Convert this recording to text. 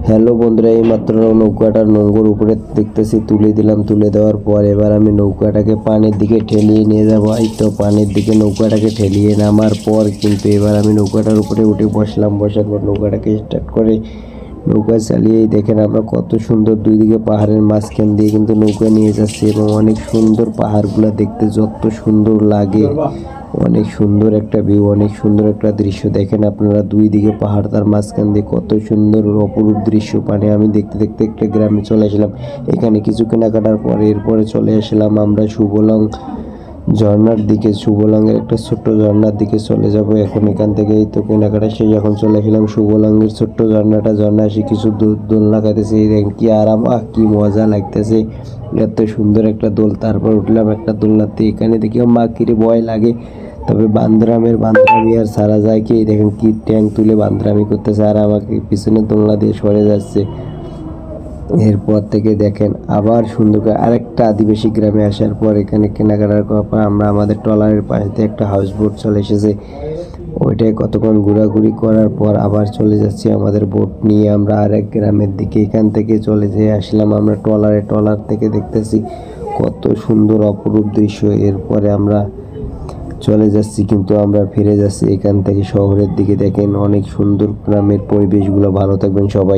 Hello বন্ধুরা, এই মাত্র নৌকাটা নোঙ্গর উপরে দেখতেছি তুলে দিলাম। তুলে দেওয়ার পর এবার আমি নৌকাটাকে পানির দিকে ঠেলিয়ে নিয়ে যাবো। এই তো পানির দিকে নৌকাটাকে ঠেলিয়ে নামার পর কিন্তু এবার আমি নৌকাটার উপরে উঠে বসলাম। বসার পর নৌকাটাকে স্টার্ট করে নৌকা চালিয়েই দেখেন আমরা কত সুন্দর দুই দিকে পাহাড়ের মাঝখান দিয়ে কিন্তু নৌকা নিয়ে যাচ্ছি এবং অনেক সুন্দর পাহাড়গুলো দেখতে যত সুন্দর লাগে, অনেক সুন্দর একটা ভিউ, অনেক সুন্দর একটা দৃশ্য। দেখেন আপনারা দুই দিকে পাহাড়, তার মাঝখান দিয়ে কত সুন্দর অপরূপ দৃশ্য। আমি দেখতে দেখতে একটা গ্রামে চলে আসলাম। এখানে কিছু কেনাকাটার পরে এরপরে চলে আসলাম আমরা সুবলং ঝর্ণার দিকে। সুবলংয়ের একটা ছোট্ট ঝর্ণার দিকে চলে যাব এখন এখান থেকে। এই তো কেনাকাটা শেষ, এখন চলে আসলাম সুবলংয়ের ছোট্ট ঝর্ণা আসি কিছু দোলনা খাইতেছে। দেখেন কি আরাম, কি মজা লাগতেছে, এত সুন্দর একটা দোল। তারপর উঠলাম একটা দোলনাতে। এখানে দেখি কিরে ভয় লাগে, তবে বান্দরামি আর সারা যায় কি। দেখেন কি ট্যাঙ্ক তুলে বান্দরামি করতেছে আর আমাকে পিছনে দোলনা দিয়ে সরে যাচ্ছে। এরপর থেকে দেখেন আবার সুন্দর করে আরেকটা আদিবাসী গ্রামে আসার পর এখানে কেনাকাটার করার পর আমরা আমাদের ট্রলারের পাশে দিয়ে একটা হাউস বোট চলে এসেছে। ওইটাই কতক্ষণ ঘোরাঘুরি করার পর আবার চলে যাচ্ছি আমাদের বোট নিয়ে আমরা আরেক গ্রামের দিকে। এখান থেকে চলে যেয়ে আসলাম আমরা ট্রলার থেকে দেখতেছি কত সুন্দর অপরূপ দৃশ্য। এরপরে আমরা চলে যাচ্ছি, কিন্তু আমরা ফিরে যাচ্ছি এখান থেকে শহরের দিকে। দেখেন অনেক সুন্দর গ্রামের পরিবেশগুলো। ভালো থাকবেন সবাই।